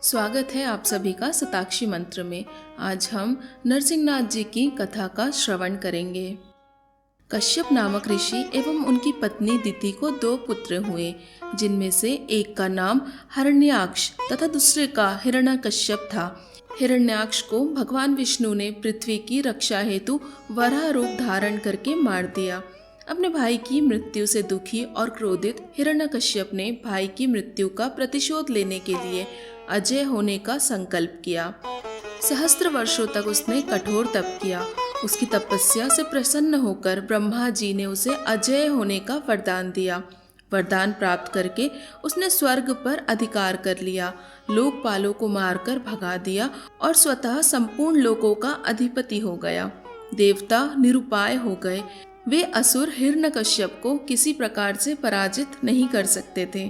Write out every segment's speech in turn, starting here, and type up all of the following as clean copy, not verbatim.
स्वागत है आप सभी का शताक्षी मंत्र में। आज हम नरसिंहनाथ जी की कथा का श्रवण करेंगे। कश्यप नामक ऋषि एवं उनकी पत्नी दिति को 2 पुत्र हुए, जिनमें से एक का नाम हिरण्याक्ष तथा दूसरे का हिरण्यकश्यप था। हिरण्याक्ष को भगवान विष्णु ने पृथ्वी की रक्षा हेतु वराह रूप धारण करके मार दिया। अपने भाई की मृत्यु से दुखी और क्रोधित हिरण्यकश्यप ने भाई की मृत्यु का प्रतिशोध लेने के लिए अजय होने का संकल्प किया। सहस्त्र वर्षों तक उसने कठोर तप किया। उसकी तपस्या से प्रसन्न होकर ब्रह्मा जी ने उसे अजय होने का वरदान दिया। वरदान प्राप्त करके उसने स्वर्ग पर अधिकार कर लिया, लोकपालों को मारकर भगा दिया और स्वतः संपूर्ण लोकों का अधिपति हो गया। देवता निरुपाय हो गए। वे असुर हिरण्यकश्यप को किसी प्रकार से पराजित नहीं कर सकते थे।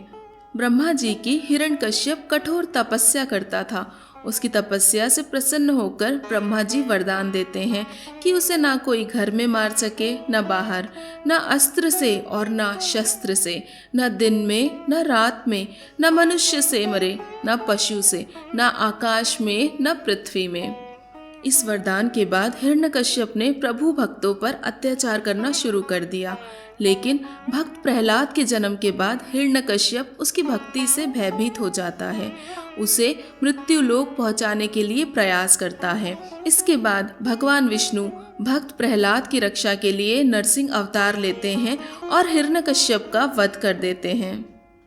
ब्रह्मा जी की हिरण्यकश्यप कठोर तपस्या करता था। उसकी तपस्या से प्रसन्न होकर ब्रह्मा जी वरदान देते हैं कि उसे ना कोई घर में मार सके, न बाहर, न अस्त्र से और न शस्त्र से, न दिन में न रात में, न मनुष्य से मरे, न पशु से, न आकाश में न पृथ्वी में। इस वरदान के बाद हिरण्यकश्यप ने प्रभु भक्तों पर अत्याचार करना शुरू कर दिया। लेकिन भक्त प्रहलाद के जन्म के बाद हिरण्यकश्यप उसकी भक्ति से भयभीत हो जाता है, उसे मृत्यु लोक पहुंचाने के लिए प्रयास करता है। इसके बाद भगवान विष्णु भक्त प्रहलाद की रक्षा के लिए नरसिंह अवतार लेते हैं और हिरण्यकश्यप का वध कर देते हैं।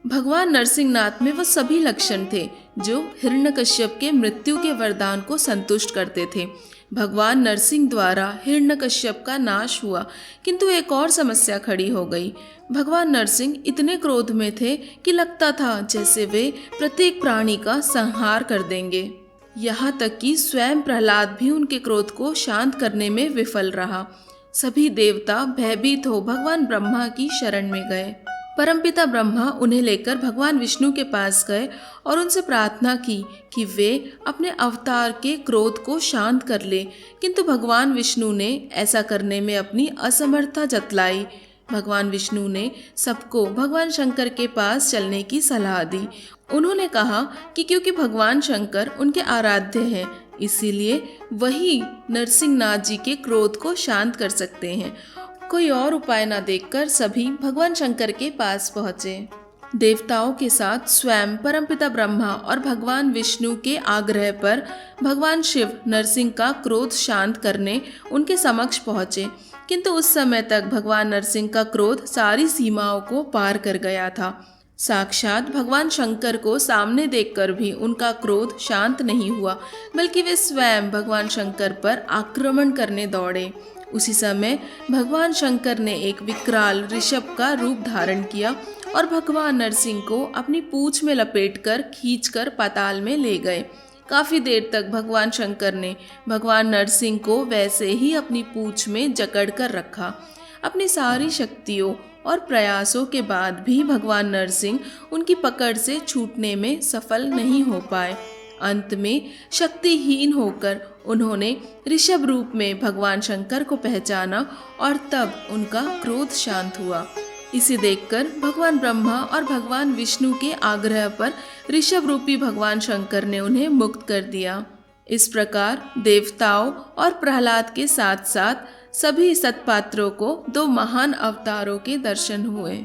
भगवान नरसिंहनाथ में वो सभी लक्षण थे जो हिरण्यकश्यप के मृत्यु के वरदान को संतुष्ट करते थे। भगवान नरसिंह द्वारा हिरण्यकश्यप का नाश हुआ, किंतु एक और समस्या खड़ी हो गई। भगवान नरसिंह इतने क्रोध में थे कि लगता था जैसे वे प्रत्येक प्राणी का संहार कर देंगे। यहाँ तक कि स्वयं प्रहलाद भी उनके क्रोध को शांत करने में विफल रहा। सभी देवता भयभीत हो भगवान ब्रह्मा की शरण में गए। परमपिता ब्रह्मा उन्हें लेकर भगवान विष्णु के पास गए और उनसे प्रार्थना की कि वे अपने अवतार के क्रोध को शांत कर ले, किंतु भगवान विष्णु ने ऐसा करने में अपनी असमर्थता जतलाई। भगवान विष्णु ने सबको भगवान शंकर के पास चलने की सलाह दी। उन्होंने कहा कि क्योंकि भगवान शंकर उनके आराध्य हैं, इसीलिए वही नरसिंहनाथ जी के क्रोध को शांत कर सकते हैं। कोई और उपाय न देखकर सभी भगवान शंकर के पास पहुँचे। देवताओं के साथ स्वयं परमपिता ब्रह्मा और भगवान विष्णु के आग्रह पर भगवान शिव नरसिंह का क्रोध शांत करने उनके समक्ष पहुँचे, किंतु उस समय तक भगवान नरसिंह का क्रोध सारी सीमाओं को पार कर गया था। साक्षात भगवान शंकर को सामने देखकर भी उनका क्रोध शांत नहीं हुआ, बल्कि वे स्वयं भगवान शंकर पर आक्रमण करने दौड़े। उसी समय भगवान शंकर ने एक विकराल ऋषभ का रूप धारण किया और भगवान नरसिंह को अपनी पूंछ में लपेटकर खींचकर पाताल में ले गए। काफी देर तक भगवान शंकर ने भगवान नरसिंह को वैसे ही अपनी पूंछ में जकड़ कर रखा। अपनी सारी शक्तियों और प्रयासों के बाद भी भगवान नरसिंह उनकी पकड़ से छूटने में सफल नहीं हो पाए। अंत में शक्तिहीन होकर उन्होंने ऋषभ रूप में भगवान शंकर को पहचाना और तब उनका क्रोध शांत हुआ। इसे देखकर भगवान ब्रह्मा और भगवान विष्णु के आग्रह पर ऋषभ रूपी भगवान शंकर ने उन्हें मुक्त कर दिया। इस प्रकार देवताओं और प्रहलाद के साथ साथ सभी सत्पात्रों को 2 महान अवतारों के दर्शन हुए।